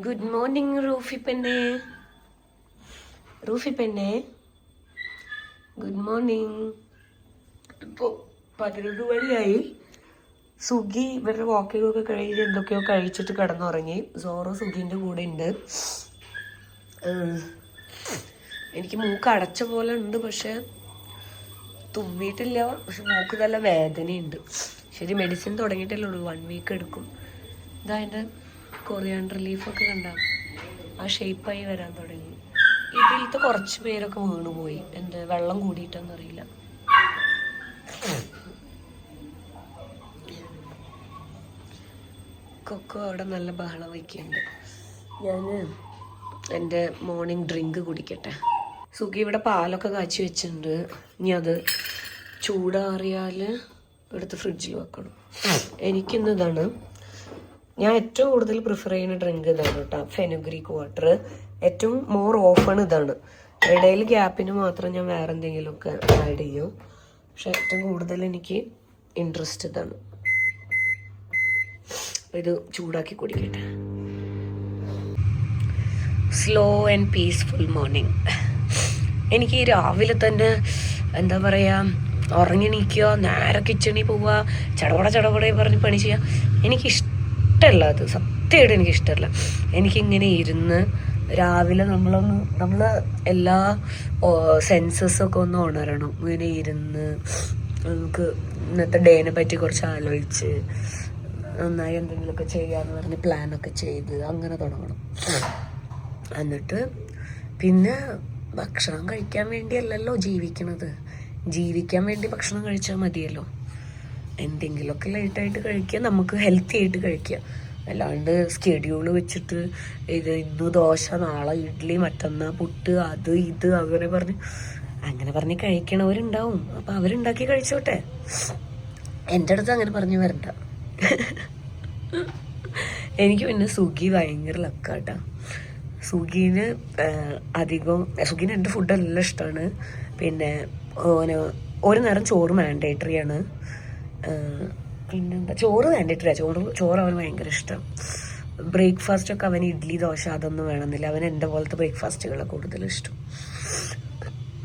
Good morning Rufi പെണ്ണേ. റൂഫി പെണ്ണേ good morning. ഇപ്പോൾ 11 മണിയായി. സുഗി ഇവരുടെ വാക്കിംഗ് ഒക്കെ കഴിഞ്ഞ് എന്തൊക്കെയോ കഴിച്ചിട്ട് കിടന്നുറങ്ങി. സോറോ സുഗിൻ്റെ കൂടെ ഉണ്ട്. എനിക്ക് മൂക്ക് അടച്ച പോലെ ഉണ്ട്, പക്ഷെ തുമ്മിയിട്ടില്ല. പക്ഷെ മൂക്ക് നല്ല വേദനയുണ്ട്. ശരി, മെഡിസിൻ തുടങ്ങിയിട്ടല്ലേ ഉള്ളൂ, 1 വീക്ക് എടുക്കും. ഇതാ എൻ്റെ കൊറിയാണ്ടർ ലീഫൊക്കെ കണ്ട ആ ഷേപ്പായി വരാൻ തുടങ്ങി. ഇതിലത്തെ കുറച്ച് പേരൊക്കെ വീണുപോയി. എന്ത് വെള്ളം കൂടിയിട്ടെന്നറിയില്ല. കൊക്കോ അവിടെ നല്ല ബഹളം വയ്ക്കുന്നുണ്ട്. ഞാൻ എൻ്റെ മോർണിംഗ് ഡ്രിങ്ക് കുടിക്കട്ടെ. സുഖി ഇവിടെ പാലൊക്കെ കാച്ചി വെച്ചിട്ടുണ്ട്. ഇനി അത് ചൂടാറിയാൽ എടുത്ത് ഫ്രിഡ്ജിൽ വെക്കണം. എനിക്കിന്ന് ഇതാണ്, ഞാൻ ഏറ്റവും കൂടുതൽ പ്രിഫർ ചെയ്യുന്ന ഡ്രിങ്ക് ഇതാണ് കേട്ടോ, ഫെനുഗ്രീക്ക് വാട്ടർ. ഏറ്റവും മോർ ഓഫൺ ഇതാണ്. ഇടയിൽ ഗ്യാപ്പിന് മാത്രം ഞാൻ വേറെ എന്തെങ്കിലുമൊക്കെ ആഡ് ചെയ്യും. പക്ഷെ ഏറ്റവും കൂടുതൽ എനിക്ക് ഇൻട്രസ്റ്റ് ഇതാണ്. ഇത് ചൂടാക്കി കുടിക്കട്ടെ. Slow and peaceful morning. എനിക്ക് രാവിലെ തന്നെ എന്താ പറയുക, ഉറങ്ങിണീക്കുക, നേരെ കിച്ചണിൽ പോവുക, ചടപട പറഞ്ഞ് പണി ചെയ്യുക. എനിക്കിഷ്ടമല്ല അത്, സത്യമായിട്ട് എനിക്കിഷ്ടമല്ല. എനിക്കിങ്ങനെ ഇരുന്ന് രാവിലെ നമ്മൾ എല്ലാ സെൻസസൊക്കെ ഒന്ന് ഉണരണം. ഇങ്ങനെ ഇരുന്ന് നമുക്ക് ഇന്നത്തെ ഡേനെ പറ്റി കുറച്ച് ആലോചിച്ച് നന്നായി എന്തെങ്കിലുമൊക്കെ ചെയ്യാന്ന് പറഞ്ഞ് പ്ലാനൊക്കെ ചെയ്ത് അങ്ങനെ തുടങ്ങണം. എന്നിട്ട് പിന്നെ ഭക്ഷണം കഴിക്കാൻ വേണ്ടിയല്ലല്ലോ ജീവിക്കണത്. ജീവിക്കാൻ വേണ്ടി ഭക്ഷണം കഴിച്ചാൽ മതിയല്ലോ. എന്തെങ്കിലുമൊക്കെ ലൈറ്റായിട്ട് കഴിക്കുക, നമുക്ക് ഹെൽത്തി ആയിട്ട് കഴിക്കുക. അല്ലാണ്ട് സ്കെഡ്യൂൾ വെച്ചിട്ട് ഇന്ന് ദോശ, നാളെ ഇഡ്ഡലി, മറ്റന്നാൾ പുട്ട്, അത് ഇത് അങ്ങനെ പറഞ്ഞ് കഴിക്കണവരുണ്ടാവും. അപ്പം അവരുണ്ടാക്കി കഴിച്ചോട്ടെ. എൻ്റെ അടുത്ത് അങ്ങനെ പറഞ്ഞു വരണ്ട. എനിക്ക് പിന്നെ സുഗി ഭയങ്കര ലക്കാട്ടാ. സുഗീന് എൻ്റെ ഫുഡ് എല്ലാം ഇഷ്ടമാണ്. പിന്നെ ഒരു നേരം ചോറ് മാൻഡേറ്ററി ആണ്. പിന്നെന്താ, ചോറ് മാൻഡേറ്ററിയാ. ചോറ് അവന് ഭയങ്കര ഇഷ്ടം. ബ്രേക്ക്ഫാസ്റ്റൊക്കെ അവന് ഇഡ്ഡലി, ദോശ അതൊന്നും വേണമെന്നില്ല. അവന് എൻ്റെ പോലത്തെ ബ്രേക്ക്ഫാസ്റ്റുകളാണ് കൂടുതലും ഇഷ്ടം.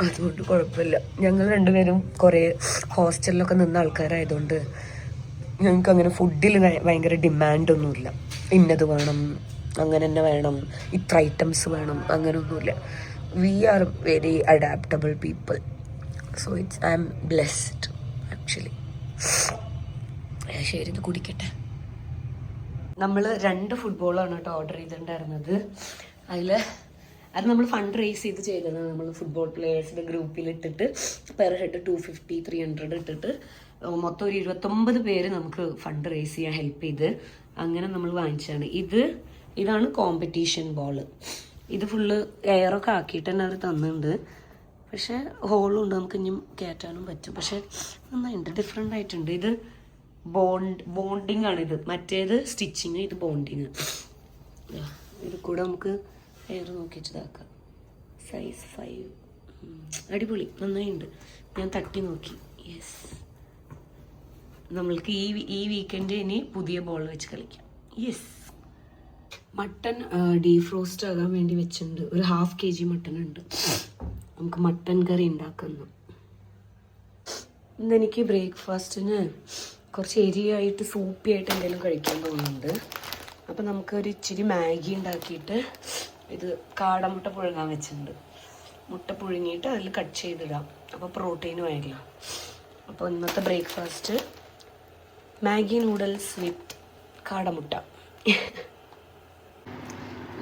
അതുകൊണ്ട് കുഴപ്പമില്ല. ഞങ്ങൾ രണ്ടുപേരും കുറേ ഹോസ്റ്റലിലൊക്കെ നിന്ന ആൾക്കാരായതുകൊണ്ട് ഞങ്ങൾക്ക് അങ്ങനെ ഫുഡിൽ ഭയങ്കര ഡിമാൻഡൊന്നുമില്ല. ഇന്നത് വേണം, അങ്ങനെ തന്നെ വേണം, ഇത്ര ഐറ്റംസ് വേണം, അങ്ങനെയൊന്നുമില്ല. We are very adaptable people. So I am blessed actually. ശരി, ഇത് കുടിക്കട്ടെ. നമ്മൾ 2 ഫുട്ബോളാണ് കേട്ടോ ഓർഡർ ചെയ്തിട്ടുണ്ടായിരുന്നത്. അത് നമ്മൾ ഫണ്ട് റേസ് ചെയ്തതാണ്. നമ്മൾ ഫുട്ബോൾ പ്ലേയേഴ്സിൻ്റെ ഗ്രൂപ്പിലിട്ടിട്ട് പെർ ഹെഡ് 250, 300 ഇട്ടിട്ട് മൊത്തം ഒരു 29 പേര് നമുക്ക് ഫണ്ട് റേസ് ചെയ്യാൻ ഹെൽപ്പ് ചെയ്ത് അങ്ങനെ നമ്മൾ വാങ്ങിച്ചതാണ്. ഇതാണ് കോമ്പറ്റീഷൻ ബോള്. ഇത് ഫുള്ള് എയറൊക്കെ ആക്കിയിട്ട് തന്നെ അവർ തന്നിട്ടുണ്ട്. പക്ഷേ ഹോളും ഉണ്ട്, നമുക്ക് ഇനിയും കയറ്റാനും പറ്റും. പക്ഷെ നന്നായിട്ടുണ്ട്, ഡിഫറെൻ്റ് ആയിട്ടുണ്ട്. ഇത് ബോണ്ടിങ് ആണ്. ഇത് മറ്റേത് സ്റ്റിച്ചിങ്, ഇത് ബോണ്ടിങ്. ഇത് കൂടെ നമുക്ക് എയർ നോക്കിയിട്ട് ഇതാക്കാം. സൈസ് 5. അടിപൊളി, നന്നായിട്ടുണ്ട്. ഞാൻ തട്ടി നോക്കി. യെസ്, നമ്മൾക്ക് ഈ വീക്കെൻഡ് ഇനി പുതിയ ബോൾ വെച്ച് കളിക്കാം. യെസ്. മട്ടൺ ഡീഫ്രോസ്റ്റ് ആകാൻ വേണ്ടി വെച്ചിട്ടുണ്ട്. ഒരു 1/2 kg മട്ടൺ ഉണ്ട്. നമുക്ക് മട്ടൺ കറി ഉണ്ടാക്കുന്നു. ഇന്നെനിക്ക് ബ്രേക്ക്ഫാസ്റ്റിന് കുറച്ച് എരിയായിട്ട് സൂപ്പിയായിട്ട് എന്തെങ്കിലും കഴിക്കാൻ തോന്നുന്നുണ്ട്. അപ്പം നമുക്കൊരു ഇച്ചിരി മാഗി ഉണ്ടാക്കിയിട്ട് ഇത് കാടമുട്ട പുഴുങ്ങാൻ വെച്ചിട്ടുണ്ട്. മുട്ട പുഴുങ്ങിയിട്ട് അതിൽ കട്ട് ചെയ്തിടാം. അപ്പോൾ പ്രോട്ടീനും ആയില്ല. അപ്പോൾ ഇന്നത്തെ ബ്രേക്ക്ഫാസ്റ്റ് മാഗി നൂഡിൽസ് വിത്ത് കാടമുട്ട.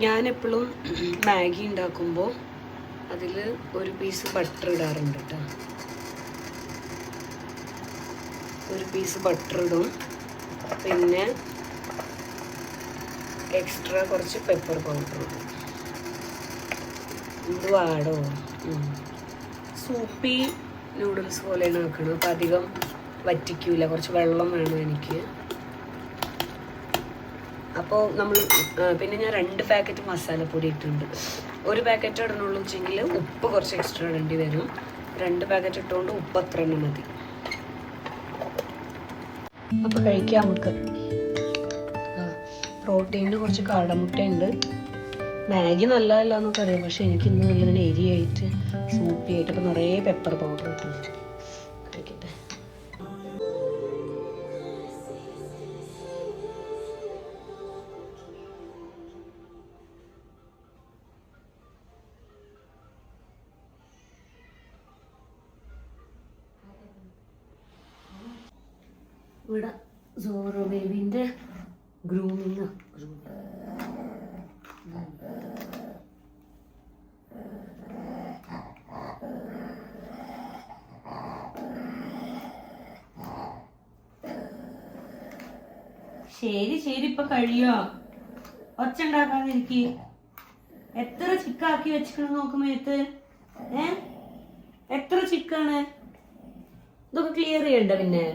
ഞാനെപ്പോഴും മാഗി ഉണ്ടാക്കുമ്പോൾ അതിൽ ഒരു പീസ് ബട്ടർ ഇടാറുണ്ട് കേട്ടോ. ഒരു പീസ് ബട്ടർ ഇടും. പിന്നെ എക്സ്ട്രാ കുറച്ച് പെപ്പർ പൗഡർ ഇടും. ഇത് വാടോ സൂപ്പി നൂഡിൽസ് പോലെയാണ് വെക്കണം. അപ്പം അധികം വറ്റിക്കൂല, കുറച്ച് വെള്ളം വേണം എനിക്ക്. അപ്പോൾ നമ്മൾ പിന്നെ ഞാൻ 2 പാക്കറ്റ് മസാലപ്പൊടി ഇട്ടിട്ടുണ്ട്. 1 പാക്കറ്റ് ഇടണുള്ളൂ വെച്ചെങ്കിൽ ഉപ്പ് കുറച്ച് എക്സ്ട്രാ ഇടേണ്ടി വരും. 2 പാക്കറ്റ് ഇട്ടുകൊണ്ട് ഉപ്പ് അത്ര തന്നെ മതി. അപ്പോൾ കഴിക്കാം നമുക്ക്. പ്രോട്ടീനിന് കുറച്ച് കാടമുട്ടയുണ്ട്, മാഗി നല്ലതല്ല എന്നൊക്കെ അറിയാം, പക്ഷെ എനിക്ക് ഇന്ന് നല്ലതിന് എരിയായിട്ട് സൂപ്പിയായിട്ട് ഇപ്പം നിറയെ പെപ്പർ പൗഡർ കിട്ടുന്നു. കഴിക്കട്ടെ. ഇവിടെ സോറോ ബേബിൻ്റെ ഗ്രൂമിങ്. ശരി ശരി, ഇപ്പൊ കഴിയോ? ഒച്ച ഉണ്ടാക്കാതിരിക്ക്. എത്ര ചിക്കാക്കി വെച്ചിട്ട് നോക്കുമ്പേത്ത് എത്ര ചിക്കാണ്? ഇതൊക്കെ ക്ലിയർ ചെയ്യണ്ട. പിന്നെ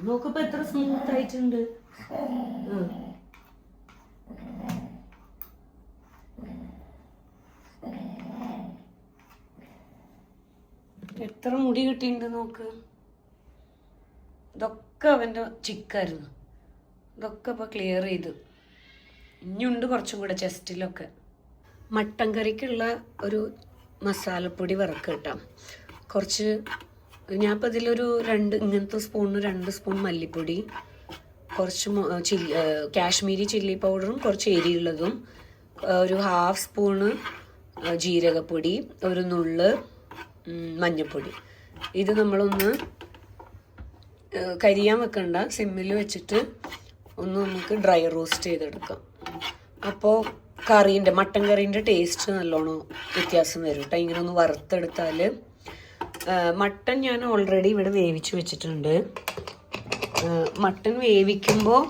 നോക്കപ്പോ എത്ര സ്മൂത്ത് ആയിട്ടുണ്ട്. എത്ര മുടി കിട്ടിയിട്ടുണ്ട് നോക്ക്. ഇതൊക്കെ അവൻ്റെ ചിക്കായിരുന്നു. ഇതൊക്കെ ഇപ്പൊ ക്ലിയർ ചെയ്തു. ഇനിയുണ്ട് കുറച്ചും കൂടെ ചെസ്റ്റിലൊക്കെ. മട്ടൻ കറിക്കുള്ള ഒരു മസാലപ്പൊടി വറക്കിട്ടാം. കുറച്ച് ഞാനിപ്പോൾ ഇതിലൊരു 2 ഇങ്ങനത്തെ സ്പൂണിന് 2 സ്പൂൺ മല്ലിപ്പൊടി, കുറച്ച് കാശ്മീരി ചില്ലി പൗഡറും കുറച്ച് എരിയുള്ളതും, ഒരു 1/2 സ്പൂണ് ജീരകപ്പൊടി, ഒരു നുള്ള് മഞ്ഞൾപ്പൊടി. ഇത് നമ്മളൊന്ന് കരിയാൻ വെക്കണ്ട, സിമ്മിൽ വെച്ചിട്ട് ഒന്ന് നമുക്ക് ഡ്രൈ റോസ്റ്റ് ചെയ്തെടുക്കാം. അപ്പോൾ മട്ടൻ കറീൻ്റെ ടേസ്റ്റ് നല്ലോണം വ്യത്യാസം വരും കേട്ടോ. ഇങ്ങനെ ഒന്ന് വറുത്തെടുത്താൽ. മട്ടൻ ഞാൻ ഓൾറെഡി ഇവിടെ വേവിച്ച് വെച്ചിട്ടുണ്ട്. മട്ടൻ വേവിക്കുമ്പോൾ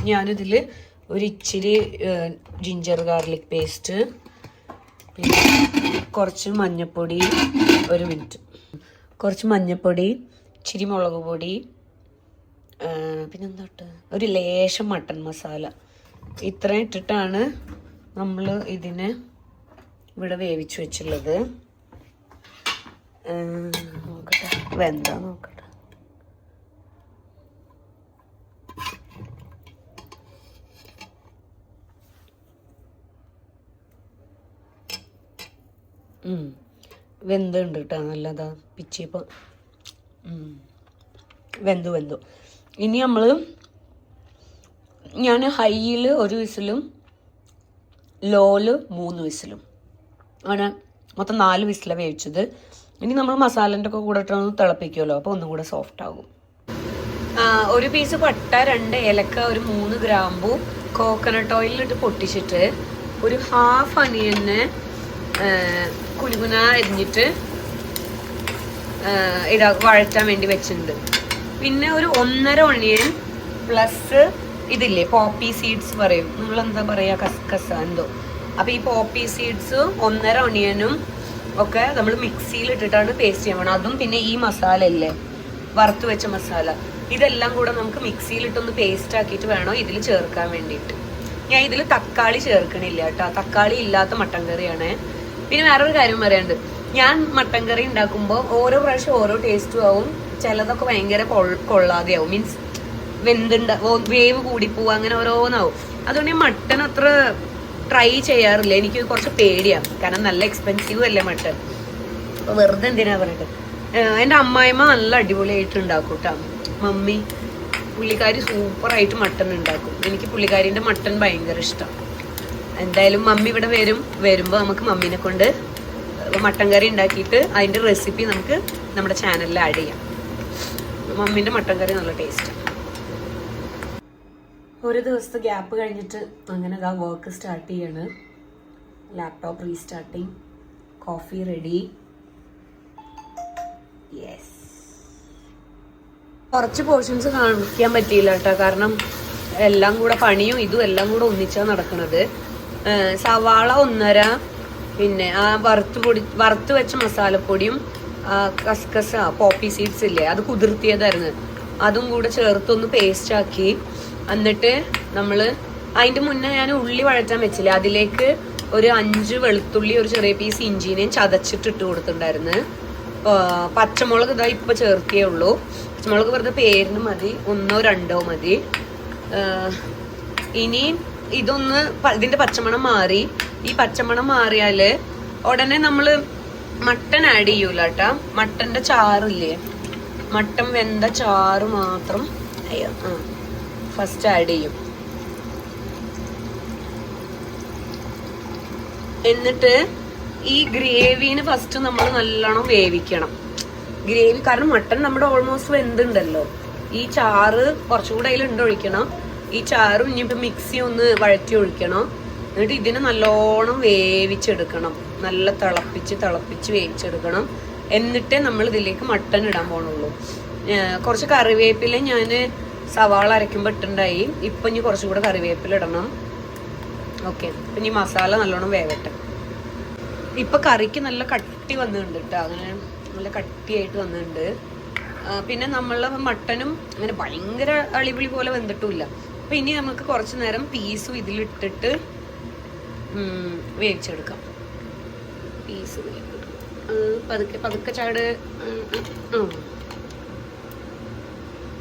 ഞാനിതിൽ ഒരു ഇച്ചിരി ജിഞ്ചർ ഗാർലിക് പേസ്റ്റ്, പിന്നെ കുറച്ച് മഞ്ഞൾപ്പൊടി, കുറച്ച് മഞ്ഞൾപ്പൊടി, ഇച്ചിരി മുളക് പൊടി, പിന്നെന്താ ഒരു ലേശം മട്ടൻ മസാല, ഇത്രയും ഇട്ടിട്ടാണ് നമ്മൾ ഇതിനെ ഇവിടെ വേവിച്ച് വെച്ചുള്ളത്. നോക്കട്ടെ വെന്താ നോക്കട്ടെ. വെന്തുണ്ട് കേട്ടോ, നല്ലതാ. പിച്ചിപ്പോൾ വെന്തു. ഇനി ഞാൻ ഹൈയിൽ 1 വിസിലും ലോല് 3 വിസിലും അങ്ങനെ മൊത്തം 4 വിസിലാണ് വേവിച്ചത്. ഇനി നമ്മൾ മസാലൻ്റെ ഒക്കെ കൂടെ ഇട്ടൊന്ന് തിളപ്പിക്കുമല്ലോ, അപ്പോൾ ഒന്നും കൂടെ സോഫ്റ്റ് ആകും. 1 പീസ് പട്ട, 2 ഏലക്ക, ഒരു 3 ഗ്രാമ്പു കോക്കനട്ട് ഓയിലിട്ട് പൊട്ടിച്ചിട്ട് ഒരു 1/2 അനിയനെ കുനുകുന അരിഞ്ഞിട്ട് വഴറ്റാൻ വേണ്ടി വെച്ചിട്ടുണ്ട്. പിന്നെ ഒരു 1.5 ഒണിയൻ പ്ലസ് ഇതില്ലേ പോപ്പി സീഡ്സ് പറയും, നമ്മളെന്താ പറയുക, കസ്കസ എന്തോ. അപ്പോൾ ഈ പോപ്പി സീഡ്സ് 1.5 ഒണിയനും ഒക്കെ നമ്മൾ മിക്സിയിൽ ഇട്ടിട്ടാണ് പേസ്റ്റ് ചെയ്യണം. അതും പിന്നെ ഈ മസാല ഇല്ലേ, വറുത്ത് വെച്ച മസാല, ഇതെല്ലാം കൂടെ നമുക്ക് മിക്സിയിലിട്ടൊന്ന് പേസ്റ്റ് ആക്കിയിട്ട് വേണം ഇതിൽ ചേർക്കാൻ വേണ്ടിയിട്ട്. ഞാൻ ഇതിൽ തക്കാളി ചേർക്കണില്ല കേട്ടോ, തക്കാളി ഇല്ലാത്ത മട്ടൻ കറിയാണ്. പിന്നെ വേറൊരു കാര്യം പറയാനുണ്ട്, ഞാൻ മട്ടൻ കറി ഉണ്ടാക്കുമ്പോൾ ഓരോ പ്രാവശ്യം ഓരോ ടേസ്റ്റും ആവും. ചിലതൊക്കെ ഭയങ്കര കൊള്ളാതെയാവും, മീൻസ് വേവ് കൂടിപ്പോവും, അങ്ങനെ ഓരോന്നാവും. അതുകൊണ്ട് ഞാൻ മട്ടൻ അത്ര ട്രൈ ചെയ്യാറില്ല. എനിക്ക് കുറച്ച് പേടിയാണ്, കാരണം നല്ല എക്സ്പെൻസീവ് അല്ലേ മട്ടൻ. അപ്പോൾ വെറുതെ എന്തിനാ പറഞ്ഞിട്ട്. എൻ്റെ അമ്മായിമ്മ നല്ല അടിപൊളിയായിട്ട് ഉണ്ടാക്കും കേട്ടോ. മമ്മി പുള്ളിക്കാരി സൂപ്പറായിട്ട് മട്ടൻ ഉണ്ടാക്കും. എനിക്ക് പുള്ളിക്കാരിൻ്റെ മട്ടൻ ഭയങ്കര ഇഷ്ടം. എന്തായാലും മമ്മി ഇവിടെ വരുമ്പോൾ നമുക്ക് മമ്മീനെ കൊണ്ട് മട്ടൻ കറി ഉണ്ടാക്കിയിട്ട് അതിൻ്റെ റെസിപ്പി നമുക്ക് നമ്മുടെ ചാനലിൽ ആഡ് ചെയ്യാം. മമ്മീൻ്റെ മട്ടൻ കറി നല്ല ടേസ്റ്റ്. ഒരു ദിവസത്തെ ഗ്യാപ്പ് കഴിഞ്ഞിട്ട് അങ്ങനെ വർക്ക് സ്റ്റാർട്ട് ചെയ്യാണ്. Laptop restarting, coffee ready. Yes, കുറച്ച് പോർഷൻസ് കാണിക്കാൻ പറ്റിയില്ല കേട്ടോ, കാരണം എല്ലാം കൂടെ പണിയും ഇതും എല്ലാം കൂടെ ഒന്നിച്ചാണ് നടക്കുന്നത്. സവാള 1.5, പിന്നെ ആ വറുത്ത് വെച്ച മസാലപ്പൊടിയും കസ്കസ പോപ്പി സീഡ്സ് ഇല്ലേ, അത് കുതിർത്തിയതായിരുന്നു, അതും കൂടെ ചേർത്തൊന്ന് പേസ്റ്റ് ആക്കി. എന്നിട്ട് നമ്മൾ അതിൻ്റെ മുന്നേ ഞാൻ ഉള്ളി വഴറ്റാൻ വെച്ചില്ലേ, അതിലേക്ക് ഒരു 5 വെളുത്തുള്ളി, ഒരു ചെറിയ പീസ് ഇഞ്ചിനെയും ചതച്ചിട്ട് ഇട്ട് കൊടുത്തിട്ടുണ്ടായിരുന്നു. പച്ചമുളക് ഇതാ ഇപ്പം ചേർത്തേ ഉള്ളൂ. പച്ചമുളക് വെറുതെ പേരിന് മതി, 1 or 2 മതി. ഇനി ഇതൊന്ന് ഇതിൻ്റെ പച്ചമണം മാറി. ഈ പച്ചമണം മാറിയാൽ ഉടനെ നമ്മൾ മട്ടൻ ആഡ് ചെയ്യൂല കേട്ടാ. മട്ടൻ്റെ ചാറില്ലേ, മട്ടൻ വെന്ത ചാറ് മാത്രം ഫസ്റ്റ് ആഡ് ചെയ്യും. എന്നിട്ട് ഈ ഗ്രേവിന് ഫസ്റ്റ് നമ്മൾ നല്ലോണം വേവിക്കണം. ഗ്രേവി കാരണം മട്ടൻ നമ്മുടെ ഓൾമോസ്റ്റ് വെന്തുണ്ടല്ലോ. ഈ ചാറ് കുറച്ചുകൂടെ അതിൽ ഒഴിക്കണം. ഈ ചാറും ഇനിയിപ്പോൾ മിക്സി ഒന്ന് വഴറ്റി ഒഴിക്കണം. എന്നിട്ട് ഇതിനെ നല്ലോണം വേവിച്ചെടുക്കണം. നല്ല തിളപ്പിച്ച് വേവിച്ചെടുക്കണം. എന്നിട്ടേ നമ്മൾ ഇതിലേക്ക് മട്ടൻ ഇടാൻ പോണുള്ളൂ. കുറച്ച് കറിവേപ്പില ഞാൻ സവാള അരയ്ക്കുമ്പോൾ ഇട്ടുണ്ടായി. ഇപ്പം ഇനി കുറച്ചും കൂടെ കറിവേപ്പില ഇടണം. ഓക്കെ, ഇപ്പം ഇനി മസാല നല്ലോണം വേവട്ടെ. ഇപ്പം കറിക്ക് നല്ല കട്ടി വന്നിട്ടുണ്ട് കേട്ടോ, അങ്ങനെ നല്ല കട്ടിയായിട്ട് വന്നിട്ടുണ്ട്. പിന്നെ നമ്മളെ മട്ടനും അങ്ങനെ ഭയങ്കര അളിപിളി പോലെ വെന്തിട്ടുമില്ല. അപ്പം ഇനി നമുക്ക് കുറച്ച് നേരം പീസും ഇതിലിട്ടിട്ട് വേവിച്ചെടുക്കാം. പീസ് പതുക്കെ ചാട്.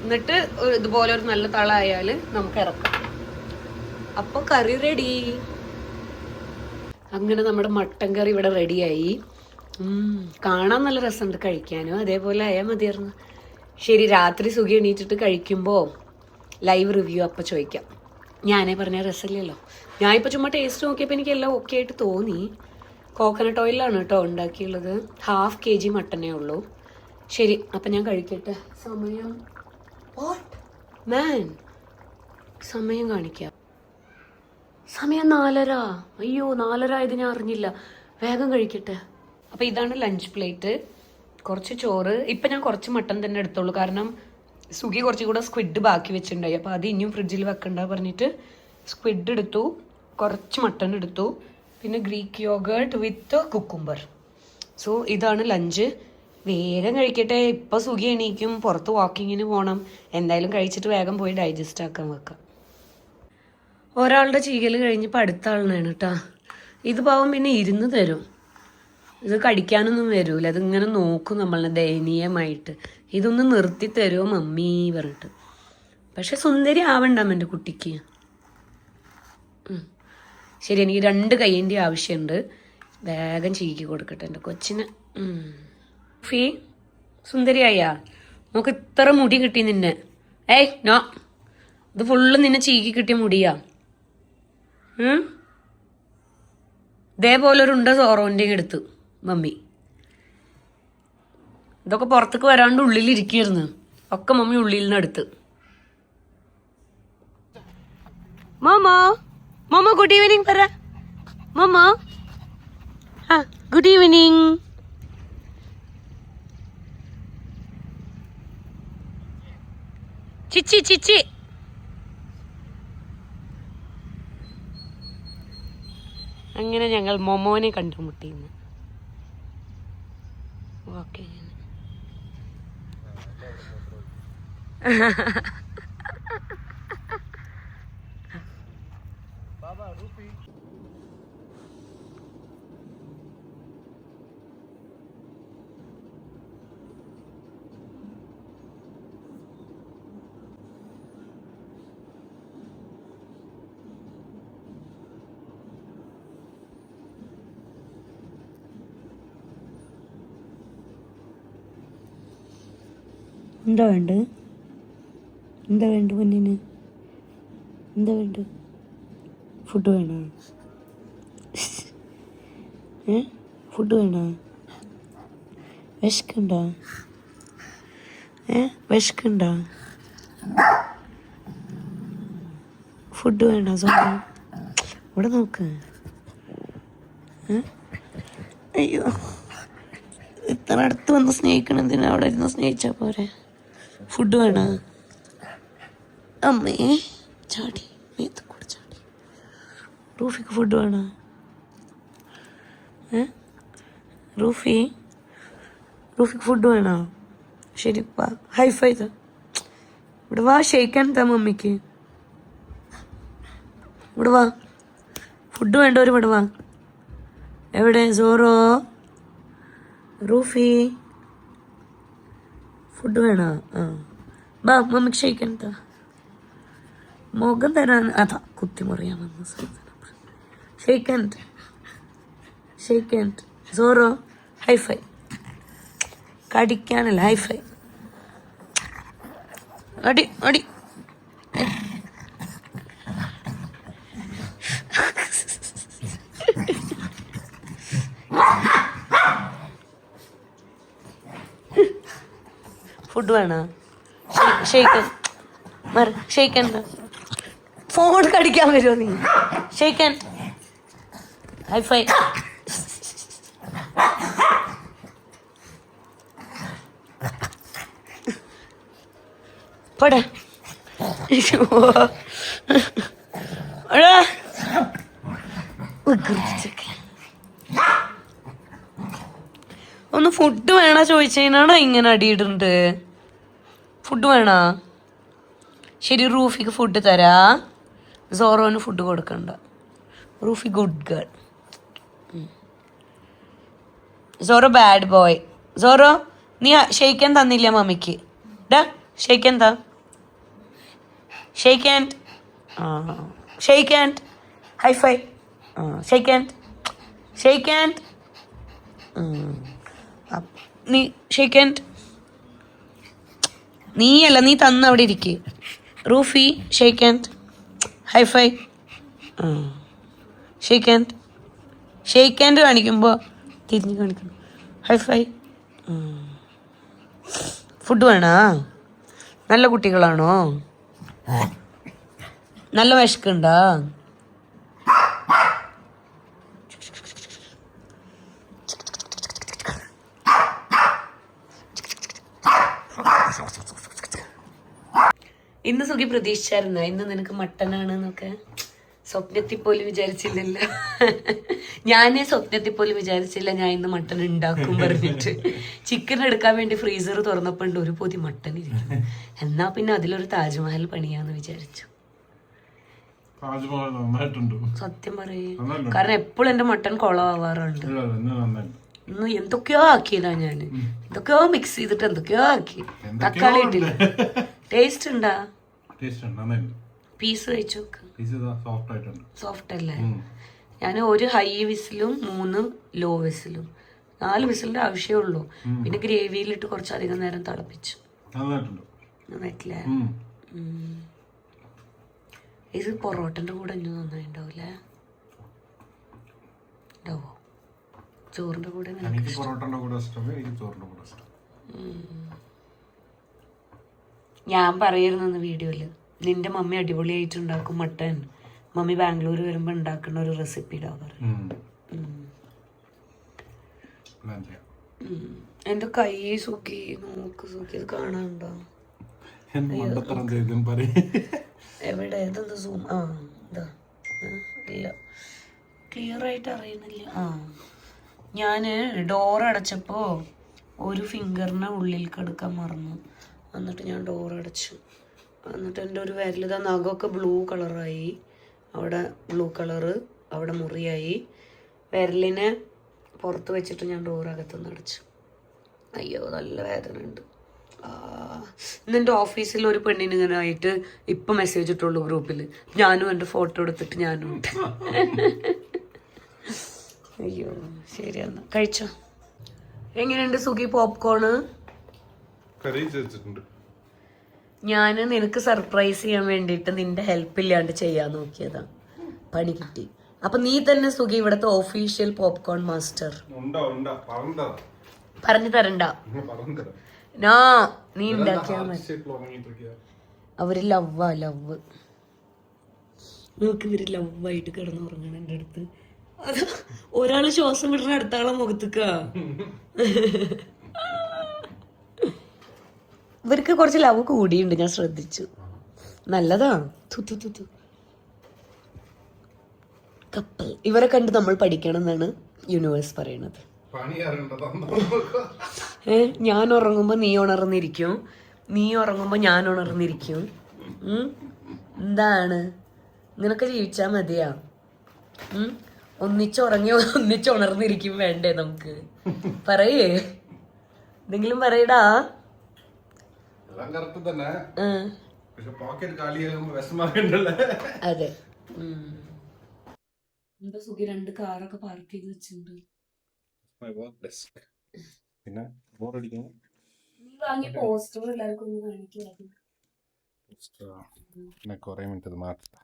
എന്നിട്ട് ഇതുപോലെ ഒരു നല്ല തളായാൽ നമുക്ക് ഇറക്കാം. അപ്പോൾ കറി റെഡി. അങ്ങനെ നമ്മുടെ മട്ടൻ കറി ഇവിടെ റെഡിയായി. കാണാൻ നല്ല രസമുണ്ട്, കഴിക്കാനും അതേപോലെ ആയാൽ മതിയായിരുന്നു. ശരി, രാത്രി സുഖി എണീറ്റിട്ട് കഴിക്കുമ്പോൾ ലൈവ് റിവ്യൂ അപ്പം ചോദിക്കാം. ഞാനേ പറഞ്ഞ രസമില്ലല്ലോ. ഞാൻ ഇപ്പോൾ ചുമ്മാ ടേസ്റ്റ് നോക്കിയപ്പോൾ എനിക്ക് എല്ലാം ഓക്കെ ആയിട്ട് തോന്നി. കോക്കനട്ട് ഓയിലാണ് കേട്ടോ ഉണ്ടാക്കിയുള്ളത്. 1/2 kg മട്ടനേ ഉള്ളൂ. ശരി, അപ്പം ഞാൻ കഴിക്കട്ടെ. സമയം സമയം കാണിക്കാം. സമയം 4:30. അയ്യോ, 4:30 ആയത് ഞാൻ അറിഞ്ഞില്ല. വേഗം കഴിക്കട്ടെ. അപ്പം ഇതാണ് ലഞ്ച് പ്ലേറ്റ്. കുറച്ച് ചോറ്. ഇപ്പം ഞാൻ കുറച്ച് മട്ടൻ തന്നെ എടുത്തോളൂ, കാരണം സുഖി കുറച്ചും കൂടെ സ്ക്വിഡ് ബാക്കി വെച്ചിട്ടുണ്ടായി. അപ്പോൾ അത് ഇനിയും ഫ്രിഡ്ജിൽ വെക്കണ്ട പറഞ്ഞിട്ട് സ്ക്വിഡ് എടുത്തു, കുറച്ച് മട്ടൻ എടുത്തു, പിന്നെ ഗ്രീക്ക് യോഗേർട്ട് വിത്ത് കുക്കുംബർ. സോ ഇതാണ് ലഞ്ച്. വേഗം കഴിക്കട്ടെ. ഇപ്പോൾ സുഖി എണീക്കും, പുറത്ത് വാക്കിങ്ങിന് പോകണം. എന്തായാലും കഴിച്ചിട്ട് വേഗം പോയി ഡൈജസ്റ്റ് ആക്കാൻ വെക്കാം. ഒരാളുടെ ചീകൽ കഴിഞ്ഞപ്പോൾ അടുത്ത ആളിനാണ് കേട്ടോ. ഇത് പാവം പിന്നെ ഇരുന്ന് തരും. ഇത് കടിക്കാനൊന്നും വരൂല. അതിങ്ങനെ നോക്കും നമ്മളെ ദയനീയമായിട്ട്. ഇതൊന്ന് നിർത്തി തരുമോ മമ്മി പറഞ്ഞിട്ട്. പക്ഷെ സുന്ദരി ആവണ്ടാം എൻ്റെ കുട്ടിക്ക്. ശരി, എനിക്ക് 2 കൈയിൻ്റെ ആവശ്യമുണ്ട്. വേഗം ചീക്കി കൊടുക്കട്ടെ എൻ്റെ കൊച്ചിന്. ഫീ സുന്ദരിയായാ? നമുക്ക് ഇത്ര മുടി കിട്ടി നിന്നെ. നോ, ഇത് ഫുള്ള് നിന്നെ ചീക്കി കിട്ടിയ മുടിയാ. ഇതേപോലെ ഒരു ഉണ്ട സോറോൻ്റെ എടുത്തു മമ്മി. ഇതൊക്കെ പുറത്തേക്ക് വരാണ്ട് ഉള്ളിലിരിക്കുന്നു. ഒക്കെ മമ്മി ഉള്ളിൽ നിന്ന് എടുത്ത്. മോമോ ഗുഡ് ഈവനിങ് പറ. Momo good evening. ചിച്ചി അങ്ങനെ ഞങ്ങൾ മൊമോനെ കണ്ടുമുട്ടിയിരുന്നു. ഓക്കെ, എന്താ വേണ്ട? എന്താ വേണ്ട പൊന്നിന്? എന്താ വേണ്ട? ഫുഡ് വേണോ? ഫുഡ് വേണോ? വിശക്കുണ്ടോ? വിശക്കുണ്ടോ? ഫുഡ് വേണോ? സ്വന്തം ഇവിടെ നോക്ക്. അയ്യോ, ഇത്ര അടുത്ത് വന്ന് സ്നേഹിക്കണം. എന്തിനാ അവിടെ ഇരുന്ന് സ്നേഹിച്ചാൽ പോരെ? ഫുഡ് വേണോ? അമ്മേ ചാടി, മേത്ത് കൂടെ ചാടി. റൂഫിക്ക് ഫുഡ് വേണോ? റൂഫിക്ക് ഫുഡ് വേണോ? ശരി, വാ, ഹൈഫൈ താ. ഇവിടെ വാ, ഷെയ്ക്കാൻ താ മമ്മിക്ക്. ഇവിടെ വാ, ഫുഡ് വേണ്ടവർ ഇവിടെ വാ. എവിടെ സോറോ? റൂഫി ഫുഡ് വേണോ? ആ ബാ മമ്മിക്ക് ഷെയ്ക്കാൻ താ. മുഖം തരാൻ അതാ കുത്തി മുറിയാൻ വന്ന ഷെയ്ക്കാൻ സോറോ ഹൈഫൈ കടിക്കാനല്ല ഹൈഫൈ അടി അടി. ഫുഡ് വേണോ? ഷെയ്ക്കാൻ ഫോൺ കടിക്കാൻ വരുമോ നീ? ഷെയ്ക്കാൻ ഹൈഫൈ. പട ഒന്ന് ഫുഡ് വേണോ ചോദിച്ചാണോ ഇങ്ങനെ അടിയിടുന്നുണ്ട്? ഫുഡ് വേണോ? ശരി റൂഫിക്ക് ഫുഡ് തരാ. സോറോന് ഫുഡ് കൊടുക്കണ്ട. Ruffy good girl. Zorro bad boy. Zorro നീ ഷെയ്ക്കാൻ തന്നില്ല മമ്മിക്ക്. ഡാ ഷെയ്ക്കാൻ താ. ഷെയ്ക്കാൻ ഷെയ്ക്കാൻ ഹൈഫൈ. ഷെയ്ക്കാൻ നീ ഷെയ്ക്കാൻ. നീയല്ല നീ തന്ന അവിടെ ഇരിക്ക്. റൂഫി ഷെയ്ക്കാൻ ഹൈഫൈ. ഷെയ്ക്കാൻ കാണിക്കുമ്പോൾ തിരിഞ്ഞ് കാണിക്കണം. ഹൈഫൈ. ഫുഡ് വേണോ? നല്ല കുട്ടികളാണോ? നല്ല വിശക്കുണ്ടോ? ഇന്ന് സുഖി പ്രതീക്ഷിച്ചായിരുന്ന ഇന്ന് നിനക്ക് മട്ടനാണ് എന്നൊക്കെ? സ്വപ്നത്തിൽ പോലും വിചാരിച്ചില്ലല്ലോ. ഞാനേ സ്വപ്നത്തിൽ പോലും വിചാരിച്ചില്ല ഞാൻ ഇന്ന് മട്ടൻ ഉണ്ടാക്കും പറഞ്ഞിട്ട്. ചിക്കൻ എടുക്കാൻ വേണ്ടി ഫ്രീസർ തുറന്നപ്പോ ഉണ്ട് ഒരു പൊതി മട്ടൻ ഇരിക്കും. എന്നാ പിന്നെ അതിലൊരു താജ്മഹൽ പണിയാന്ന് വിചാരിച്ചു. സത്യം പറയേ, കാരണം എപ്പോഴും എന്റെ മട്ടൻ കുളമാവാറുണ്ട്. ഇന്ന് എന്തൊക്കെയോ ആക്കിയതാ ഞാന്, എന്തൊക്കെയോ മിക്സ് ചെയ്തിട്ട് എന്തൊക്കെയോ ആക്കി. തക്കാളി ഇട്ടില്ല. ടേസ്റ്റ് ഉണ്ടാ? പീസ് കഴിച്ചു നോക്ക്. സോഫ്റ്റ് അല്ലേ? ഞാൻ ഒരു ഹൈ വിസിലും 3 ലോ വിസിലും 4 വിസിലിന്റെ ആവശ്യമുള്ളൂ. പിന്നെ ഗ്രേവിയിലിട്ട് കുറച്ചധികം നേരം തിളപ്പിച്ചു. നന്നായിട്ടില്ലേ? ഇത് പൊറോട്ടന്റെ കൂടെ ഇനി നന്നായി ഉണ്ടാവൂലേ? ഉണ്ടാവോ? ചോറിന്റെ കൂടെ ഞാൻ പറയായിരുന്നു വീഡിയോയില്, നിന്റെ മമ്മി അടിപൊളിയായിട്ട് ഉണ്ടാക്കും മട്ടൻ. മമ്മി ബാംഗ്ലൂർ വരുമ്പോ ഉണ്ടാക്കുന്ന ഒരു റെസിപ്പി ഇടാ പറയും. എന്റെ കൈ സുഖി നോക്ക്, സുഖി ഇത് കാണാനുണ്ടോ? എവിടെ? ഇതെന്താ സൂം? ആ ഇതാ ഇല്ല, ക്ലിയർ ആയിട്ട് അറിയുന്നില്ല. ഞാന് ഡോർ അടച്ചപ്പോ ഒരു ഫിംഗറിനെ ഉള്ളിൽ കെടുക്കാൻ മറന്നു. എന്നിട്ട് ഞാൻ ഡോർ അടച്ചു. എന്നിട്ട് എൻ്റെ ഒരു വിരലിതാ നഖമൊക്കെ ബ്ലൂ കളറായി. അവിടെ ബ്ലൂ കളറ്, അവിടെ മുറിയായി. വിരലിനെ പുറത്ത് വെച്ചിട്ട് ഞാൻ ഡോറകത്തുനിന്ന് അടച്ചു. അയ്യോ നല്ല വേദന ഉണ്ട്. ഇന്നെൻ്റെ ഓഫീസിൽ ഒരു പെണ്ണിന് ഇങ്ങനെ ആയിട്ട് ഇപ്പം മെസ്സേജ് ഇട്ടുള്ളൂ ഗ്രൂപ്പിൽ. ഞാനും എൻ്റെ ഫോട്ടോ എടുത്തിട്ട് ഞാനും ഉണ്ട്. അയ്യോ ശരി, എന്നാ കഴിച്ചോ. എങ്ങനെയുണ്ട് സുഖി പോപ്കോണ്? ഞാൻ നിനക്ക് സർപ്രൈസ് ചെയ്യാൻ വേണ്ടിയിട്ട് നിന്റെ ഹെൽപ്പ് ഇല്ലാണ്ട് ചെയ്യാൻ നോക്കിയതാ. പണി കിട്ടി. അപ്പൊ നീ തന്നെ സുഖി ഇവിടുത്തെ ഒഫീഷ്യൽ പോപ്കോൺ മാസ്റ്റർ. പറഞ്ഞു തരണ്ട, നീ ഉണ്ടാക്കിയാ മതി. അവര് ലവ് നോക്ക്, ഇവര് ലവായിട്ട് കിടന്നുറങ്ങണം എൻ്റെ അടുത്ത്. അത് ഒരാള് ശ്വാസം വിടുന്ന അടുത്ത ആളെ മുഖത്തേക്കാ. ഇവർക്ക് കുറച്ച് ലവ് കൂടിയുണ്ട്, ഞാൻ ശ്രദ്ധിച്ചു. നല്ലതാ. കപ്പൽ ഇവരെ കണ്ട് നമ്മൾ പഠിക്കണം എന്നാണ് യൂണിവേഴ്സ് പറയണത്. ഞാൻ ഉറങ്ങുമ്പോ നീ ഉണർന്നിരിക്കും, നീ ഉറങ്ങുമ്പോ ഞാൻ ഉണർന്നിരിക്കും. എന്താണ് ഇങ്ങനൊക്കെ ജീവിച്ചാ മതിയാ? ഒന്നിച്ചുറങ്ങി ഒന്നിച്ചുണർന്നിരിക്കും വേണ്ടേ നമുക്ക്? പറയേ, എന്തെങ്കിലും പറയടാ. അതെ. എന്താ സുഖി, 2 കാറൊക്കെ പാർക്ക് ചെയ്ത് വെച്ചിട്ടുണ്ട്. പിന്നെ ബോറടിക്കുന്നു. നീ വാങ്ങിയ പോസ്റ്റർ എല്ലാവർക്കും ഒന്ന് കാണിക്കുക. പിന്നെ കുറെ മിനിറ്റ് ഇത് മാറ്റാം.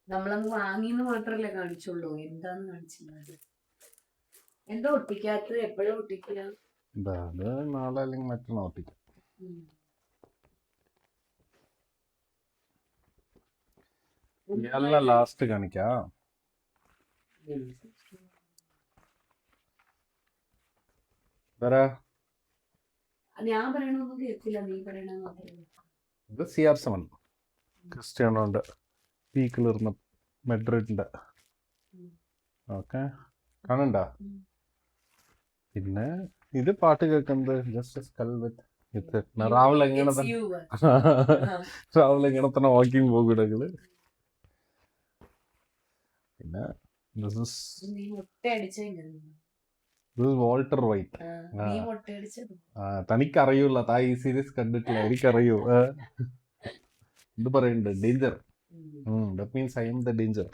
നമ്മളന്ന് വാങ്ങിയെന്ന് മാത്രല്ലേ കാണിച്ചുള്ളൂ, എന്താന്ന് കാണിച്ചില്ല. എന്താ ഒട്ടിക്കാത്തത്? എപ്പോഴും ഒട്ടിക്കില്ല. അത് നാളെ അല്ലെങ്കിൽ മറ്റന്നാൾ ഒട്ടിക്കാം. എല്ലാം ലാസ്റ്റ് കാണിക്കാം. ഞാൻ പറയണൊന്നും കേൾക്കില്ല, നീ പറയണ മാത്രമേ. ഇത് CR7 ക്രിസ്ത്യാനോന്റെ പീക്കിലിരുന്ന മെഡ്രിഡിന്റെ. ഓക്കെ, കാണണ്ട. പിന്നെ ഇത് പാട്ട് കേൾക്കുന്നത് ജസ്റ്റ് സ്കൽ വിത്ത് രാവിലെ എങ്ങനെ തന്നെ വാക്കിംഗ് പോകുന്നത്. പിന്നെ വാൾട്ടർ വൈറ്റ്. തനിക്കറിയൂല, താ ഈ സീരീസ് കണ്ടിട്ടില്ല, എനിക്കറിയൂ. ഇത് പറയുന്നുണ്ട് danger. That means I am the danger.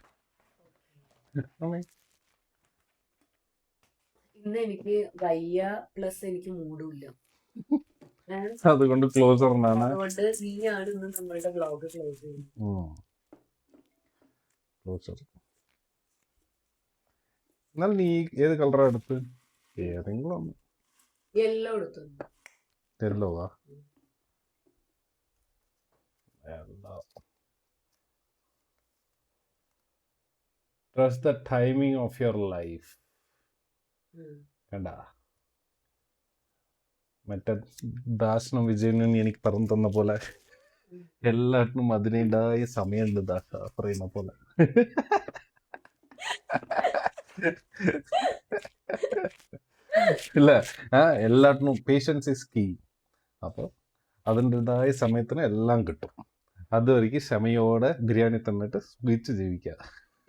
ഇന്ന് എനിക്ക് വയ്യ, പ്ലസ് എനിക്ക് മൂടുമില്ല. അതുകൊണ്ട് ക്ലോസറിനാണ്. അതുകൊണ്ട് നീയാണ് ഇന്ന് നമ്മളുടെ വ്ലോഗ് ക്ലോസ് ചെയ്യുന്നത്. എന്നാൽ നീ ഏത് കളറാ എടുത്ത്? ഏതെങ്കിലും ഒന്ന്. യെല്ലോ എടുത്തു. യെല്ലോവാ? Trust the timing of your life. കണ്ട, മറ്റേ ദാസനും വിജയനും എനിക്ക് പറഞ്ഞു തന്ന പോലെ എല്ലാത്തിനും അതിനേതായ സമയമുണ്ട്. ദാസ പറയുന്ന പോലെ ഇല്ല, എല്ലാത്തിനും പേഷ്യൻസ് ഇസ് കീ. അപ്പോൾ അതിൻ്റെതായ സമയത്തിന് എല്ലാം കിട്ടും. അതുവരെയ്ക്ക് ക്ഷമയോടെ ബിരിയാണി തന്നിട്ട് സുഖിച്ച് ജീവിക്കുക.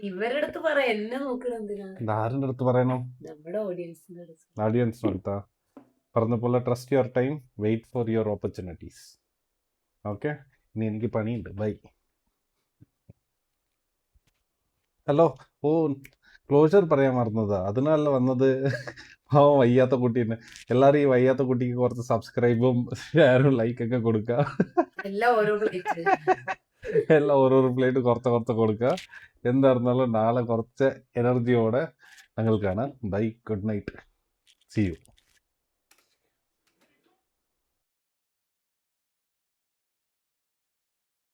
ഇവരുടെ അടുത്ത് പറയാം, എന്നെ നോക്കണം. ആരുടെ അടുത്ത് പറയണം? നമ്മുടെ ഓഡിയൻസിന് അടുത്താ. പറഞ്ഞ പോലെ trust your time, wait for your opportunities. Okay, ഇനി എനിക്ക് പണിയുണ്ട്. ബൈ. ഹലോ, ക്ലോഷർ പറയാൻ മറന്നതാ, അതിനല്ല വന്നത്. വയ്യാത്ത കുട്ടീനെ എല്ലാരും ഈ വയ്യാത്ത കുട്ടിക്ക് കുറച്ച് സബ്സ്ക്രൈബും ഷെയറും ലൈക്കൊക്കെ കൊടുക്കുക. എല്ലാം ഓരോരോ പ്ലേറ്റ് കുറച്ച് കൊടുക്കുക. എന്തായിരുന്നാലും നാളെ കുറച്ച് എനർജിയോടെ ഞങ്ങൾ കാണാം. Bye, good night, see U.